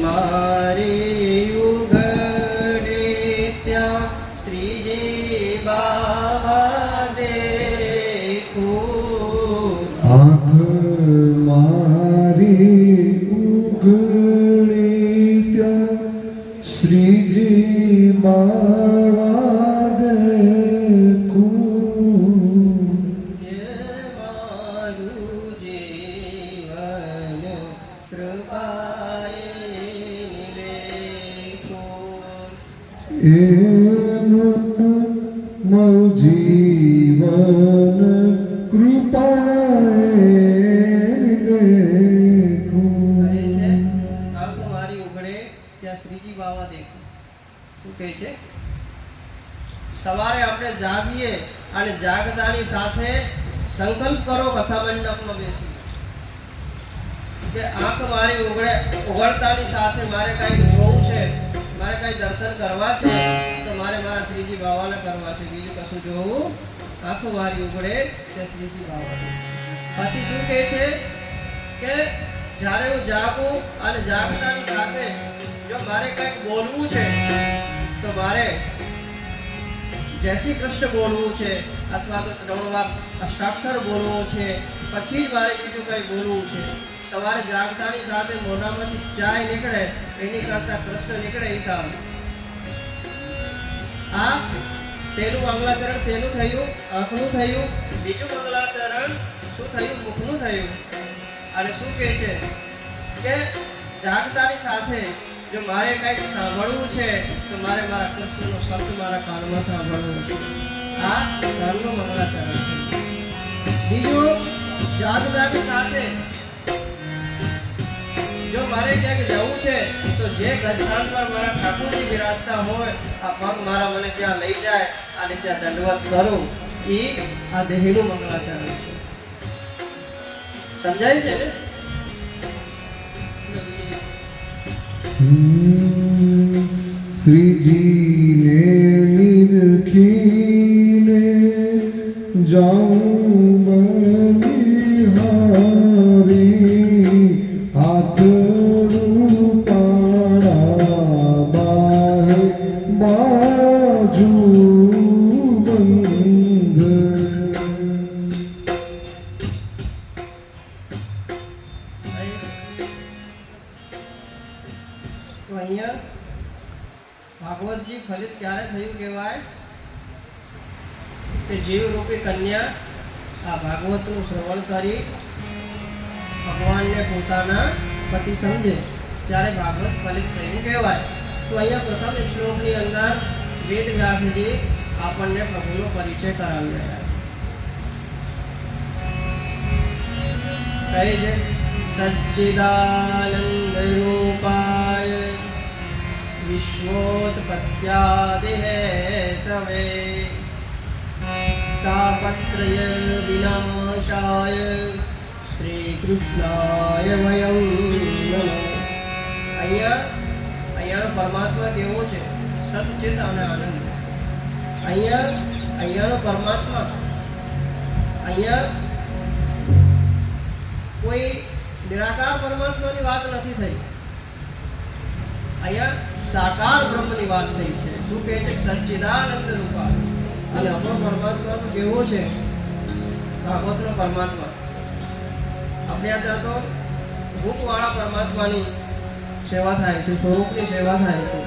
મારી ઉઘડે ત્યાં શ્રીજી બાવા દેખું. આંખ મારી ઉઘડે ત્યાં શ્રીજી બાવા દેખું. મારું જીવન કૃપાએ લેખું. મારું જીવન કૃપાએ લેખું. કહે છે આંખ મારી ઉઘડે ત્યાં શ્રીજી બાવા દેખું. શું કહે છે? સવારે આપણે જાગીએ અને જાગતાની સાથે સંકલ્પ કરો કથા મંડપમાં બેસી કે આંખ મારી ઉઘડતાની સાથે મારે કંઈક જોવું છે, મારે કંઈ દર્શન કરવા છે તો મારે મારા શ્રીજી બાવાને કરવા છે, બીજું કશું જોવું. આંખ મારી ઉઘડે તે શ્રીજી બાવા. પછી શું કહે છે કે જ્યારે હું જાગું અને જાગતાની સાથે જો મારે કંઈક બોલવું છે તો મારે જય શ્રી કૃષ્ણ બોલવું છે અથવા તો 3 વાર અષ્ટાક્ષર બોલવો છે, પછી જ મારે બીજું કંઈ બોલવું છે. સવારે જાગતાની સાથે મોઢામાંથી ચાય નીકળે એની કરતાં કૃષ્ણ નીકળે એ સારું. આ પહેલું મંગલાચરણ શેનું થયું? આંખનું થયું. બીજું મંગલાચરણ શું થયું? મુખનું થયું. અને શું કહે છે કે જાગતાની સાથે જો મારે કંઈક સાંભળવું છે તો મારે મારા કૃષ્ણનો શબ્દ મારા કાનમાં સાંભળવું છે. આ ધર્મનું મંગલાચરણ છે. બીજું, જાગતાની સાથે જો મારે ક્યાંક જવું છે તો જે સ્થાન પર મારા ઠાકોરજી બિરાજતા હોય આ પગ મારા મને ત્યાં લઈ જાય અને ત્યાં દંડવત કરું. એ આ દેહીનું મંગલાચરણ છે. સમજાય છે ને? શ્રીજીને નિરખીને જાઉં બલિહારી, હાથનું પાડા બાહે બાજુ બંધ. તો અહીંયા ભાગવતજી ફલિત ક્યારે થયું કહેવાય કે જીવ રૂપી કન્યા આ ભાગવતનું શ્રવણ કરી ભગવાનને પોતાના પતિ સમજે ત્યારે ભાગવત ફલિત થયું કહેવાય. તો અહીંયા પ્રથમ શ્લોકની અંદર વેદ વ્યાસજી આપણને પ્રભુનો પરિચય કરાવી રહ્યા છે. કહે છે સચ્ચિદાનંદ રૂપાય વિશ્વોત્પત્યાદિ હેતવે તાપત્રય વિનાશાય શ્રી કૃષ્ણાય વયં નમઃ. અહીંયાનો પરમાત્મા કેવો છે? સચ્ચિદ અને આનંદ. અહીંયાનો પરમાત્મા અહીંયા કોઈ નિરાકાર પરમાત્માની વાત નથી થઈ. અહીંયા સાકાર બ્રહ્મની વાત થઈ છે. શું કહે છે? સચ્ચિદાનંદ રૂપા. અને આપણો પરમાત્મા તો કેવો છે? ભાગવતનો પરમાત્મા. આપણે ત્યાં તો રૂપવાળા પરમાત્માની સેવા થાય છે, સ્વરૂપની સેવા થાય છે.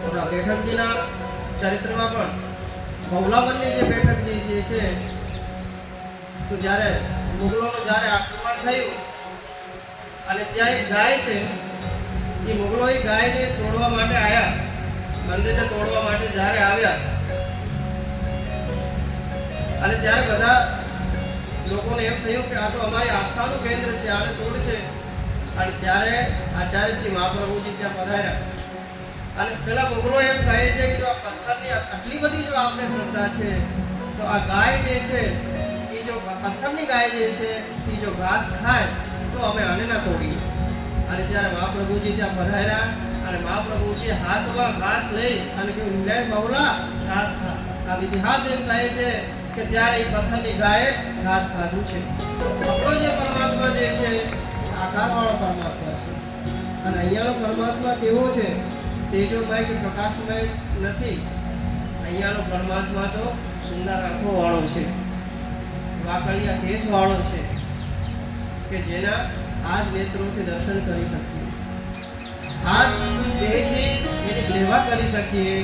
આપણા બેઠકજીના ચરિત્રમાં પણ મૌલાબનની જે બેઠકજી જે છે તો જ્યારે મુગલોનું જ્યારે આક્રમણ થયું અને ત્યાં એક ગાય છે, એ મુગલો એ ગાયને તોડવા માટે આવ્યા, મંદિરને તોડવા માટે જ્યારે આવ્યા અને ત્યારે બધા લોકોને એમ થયું કે આ તો અમારી આસ્થાનું કેન્દ્ર છે, આને તોડશે. અને ત્યારે આચાર્ય શ્રી મહાપ્રભુજી ત્યાં પધાર્યા અને પેલા મુગલો એમ કહે છે કે જો આ પથ્થરની આટલી બધી જો આપણે શ્રદ્ધા છે તો આ ગાય જે છે એ જો પથ્થરની ગાય જે છે એ જો ઘાસ ખાય તો અમે આને ના તોડીએ. અને ત્યારે મહાપ્રભુજી ત્યાં પધાર્યા અને મહાપ્રભુજી હાથમાં ઘાસ લઈ અને કહ્યું લે બહુલા ઘાસ ખા. આ ઇતિહાસ એમ કહે છે કે ત્યારે એ પથ્થરની ગાયે ઘાસ ખાધું છે. આપણો જે પરમાત્મા જે છે આકારવાળો પરમાત્મા છે. અને અહીંયાનો પરમાત્મા કેવો છે? તેજોમય કે પ્રકાશમય નથી. અહીંયાનો પરમાત્મા તો સુંદર આંખો વાળો છે, વાકડિયા કેસ વાળો છે, કે જેના આ જ નેત્રોથી દર્શન કરી શકીએ, આ દેહથી એની સેવા કરી શકીએ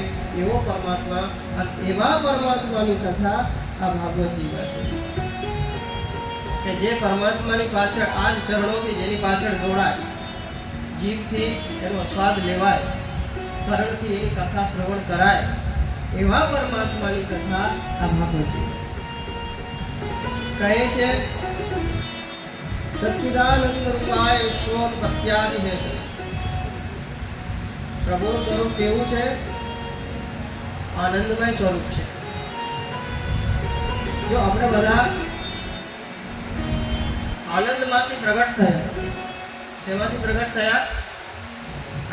એવો પરમાત્મા. અને એવા પરમાત્માની કથા આ ભાગવત ગીતા છે, કે જે પરમાત્માની પાછળ આ જ ચરણોથી જેની પાછળ દોડાય, જીભથી એનો સ્વાદ લેવાય, કર્ણથી એની કથા શ્રવણ કરાય, એવા પરમાત્માની કથા આ ભાગવત છે. કહે છે સચ્ચિદાનંદ રૂપાય વિશ્વોત્પત્યાદિ હેતુ. પ્રભુનું સ્વરૂપ કેવું છે? આનંદમય સ્વરૂપ છે. જો આપણે બધા આનંદમાંથી પ્રગટ થયા. શેમાંથી પ્રગટ થયા?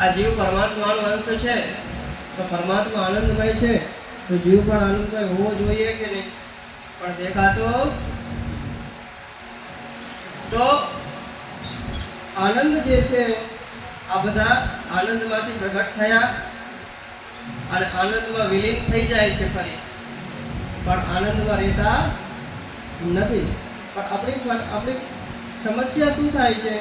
આ જીવ પરમાત્માનો અંશ છે, તો પરમાત્મા આનંદમય છે, તો જીવ પણ આનંદમય હોવો જોઈએ કે નહીં? પણ દેખાતો તો આનંદ જે છે, આ બધા આનંદમાંથી પ્રગટ થયા અને આનંદમાં વિલીન થઈ જાય છે ફરી, પણ આનંદમાં રહેતા નથી. પણ આપણી સમસ્યા શું થાય છે?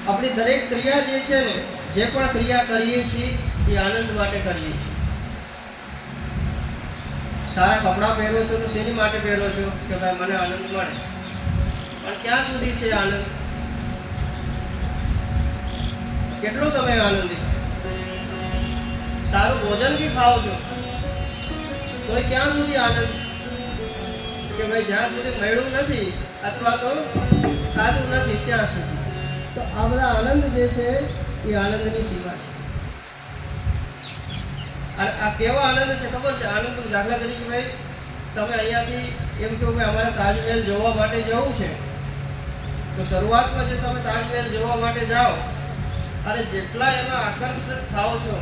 આપણી દરેક ક્રિયા જે છે ને, જે પણ ક્રિયા કરીએ છીએ એ આનંદ માટે કરીએ છીએ. સારા કપડાં પહેરો છો તો શેની માટે પહેરો છો? કે ભાઈ મને આનંદ મળે. પણ ક્યાં સુધી છે આનંદ? કેટલો સમય આનંદી? સારું ભોજન બી ખાઓ છો તો ક્યાં સુધી આનંદ? કે ભાઈ જ્યાં સુધી મળ્યું નથી અથવા તો ખાધું નથી ત્યાં સુધી. તો આ બધા આનંદ જે છે એ આનંદની સીમા છે. અને આ કેવો આનંદ છે ખબર છે? આનંદ દાખલા તરીકે ભાઈ તમે અહીંયાથી એમ કહો કે અમારે તાજમહેલ જોવા માટે જવું છે, તો શરૂઆતમાં જે તમે તાજમહેલ જોવા માટે જાઓ અને જેટલા એમાં આકર્ષિત થાઓ છો,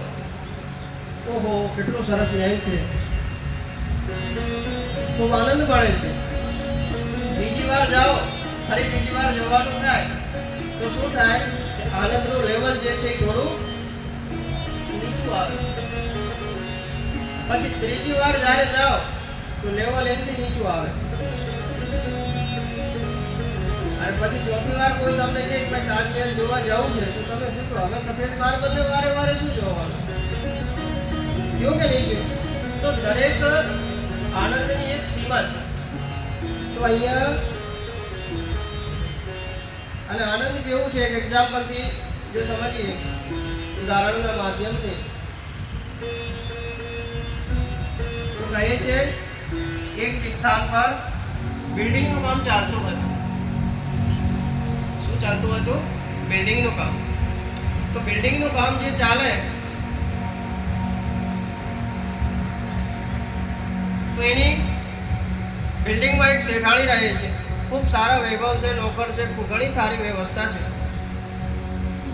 ઓહો કેટલો સરસ મહેલ છે, ખૂબ આનંદ મળે છે. બીજી વાર જાઓ, ફરી બીજી વાર જવાનું થાય તો શું થાય? આનંદનું લેવલ જે છે એ થોડું નીચું આવે. પછી ત્રીજી વાર જ્યારે જાઓ તો લેવલ એનાથી નીચું આવે. અને પછી ચોથી વાર કોઈ તમને કહે કે ભાઈ તાજમહેલ જોવા જવું છે, તો તમે શું કહો? અમે સફેદ માર્બલને વારે વારે શું જોવાનું? કયો કે નહીં કયો? તો દરેક આનંદની એક સીમા છે. તો અહીંયા અને આનંદ કેવું છે? એક એક્ઝામ્પલથી જો સમજીએ, ઉદાહરણના માધ્યમથી, તો કહે છે એક સ્થાન પર બિલ્ડિંગનું કામ ચાલતું હતું. શું ચાલતું હતું? બિલ્ડિંગનું કામ. તો બિલ્ડિંગનું કામ જે ચાલે તો એની બિલ્ડિંગમાં એક શેઠાણી રહે છે, ખૂબ સારા વૈભવ છે, નોકર છે, ઘણી સારી વ્યવસ્થા છે.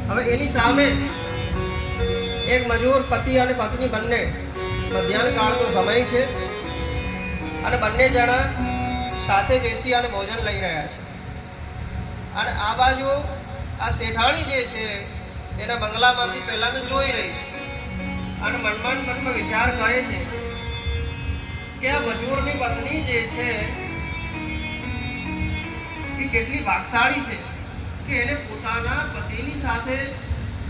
હવે એની સામે એક મજૂર પતિ અને પત્ની બંને, મધ્યાહન કાળનો સમય છે અને બંને જણા સાથે બેસી અને ભોજન લઈ રહ્યા છે. અને આ બાજુ આ શેઠાણી જે છે એના બંગલામાંથી પહેલાને જોઈ રહી છે અને મનમાં વિચાર કરે છે કે આ મજૂરની પત્ની જે છે એ કેટલી ભાગશાળી છે કે એને પોતાના પતિની સાથે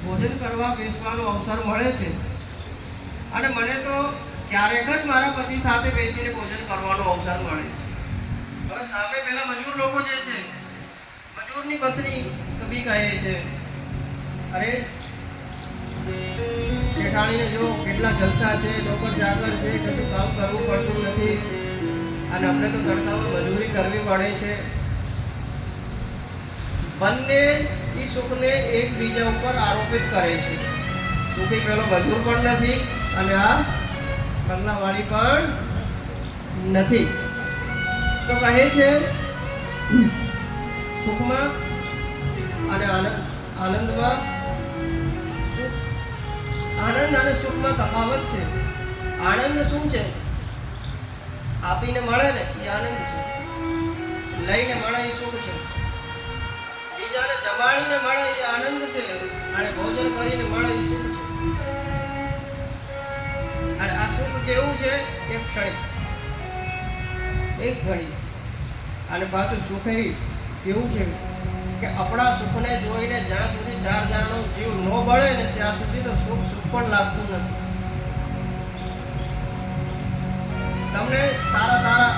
ભોજન કરવા બેસવાનો અવસર મળે છે, અને મને તો ક્યારેક જ મારા પતિ સાથે બેસીને ભોજન કરવાનો અવસર મળે છે. હવે સામે પેલા મજૂર લોકો જે છે, મજૂરની પત્ની તો બી કહે છે, અરે જેઠાણીને જો કેટલા જલસા છે, નોકર ચાકર છે, કશું કામ કરવું પડતું નથી અને આપણે તો તડકામાં મજૂરી કરવી પડે છે. બંને એ સુખને એકબીજા ઉપર આરોપિત કરે છે. સુખી પેલો મજૂર પણ નથી અને આ બંગલાવાળી પણ નથી. તો કહે છે સુખમાં અને આનંદમાં આનંદ અને સુખમાં તફાવત છે. આનંદ શું છે? આપીને મળે ને એ આનંદ છે, લઈને મળે એ સુખ છે. બીજાને જમાડીને મળે એ આનંદ છે, અને ભોજન કરીને મળે એ સુખ છે. અને આ સુખ કેવું છે? એક ક્ષણિક, એક ઘડી. અને પાછું સુખ કેવું છે કે આપણા સુખને જોઈને જ્યાં સુધી ચાર જણનો જીવ ન બળે ને ત્યાં સુધી તો સુખ પણ લાગતું નથી. તમને સારા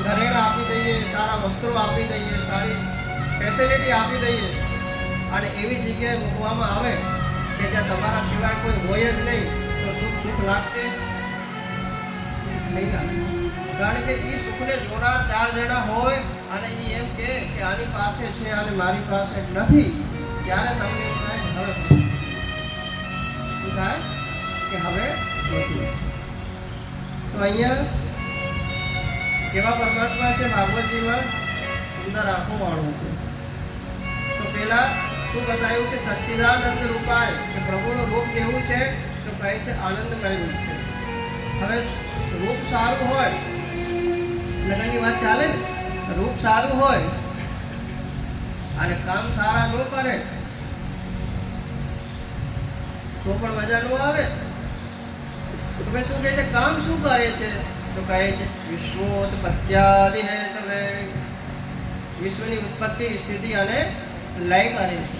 ઘરેણા આપી દઈએ, સારા વસ્ત્રો આપી દઈએ, સારી ફેસિલિટી આપી દઈએ, અને એવી જગ્યાએ મૂકવામાં આવે કે જ્યાં તમારા સિવાય કોઈ હોય જ નહીં, તો સુખ લાગશે નહીં લાગે. કારણ કે એ સુખને જોનાર ચાર જણા હોય અને એ એમ કે આની પાસે છે અને મારી પાસે નથી, ત્યારે તમને એવું થાય હવે શું થાય કે હવે નથી. તો અહીંયા કેવા પરમાત્મા છે ભાગવતજીમાં? સુંદર આંખો વાળું છે. તો પેલા શું બતાવ્યું છે? સચ્ચિદાનંદ રૂપાય, કે પ્રભુનું રૂપ કેવું છે? તો કહે છે આનંદમય રૂપ છે. હવે રૂપ સારું હોય, લગ્નની વાત ચાલે ને, રૂપ સારું હોય અને કામ સારા ન કરે તો પણ મજા ન આવે. તો ભાઈ શું કહે છે? કામ શું કરે છે? તો કહે છે વિશ્વોત્પત્યાદિ હેતવે, વિશ્વની ઉત્પત્તિ, સ્થિતિ અને લય કરે છે.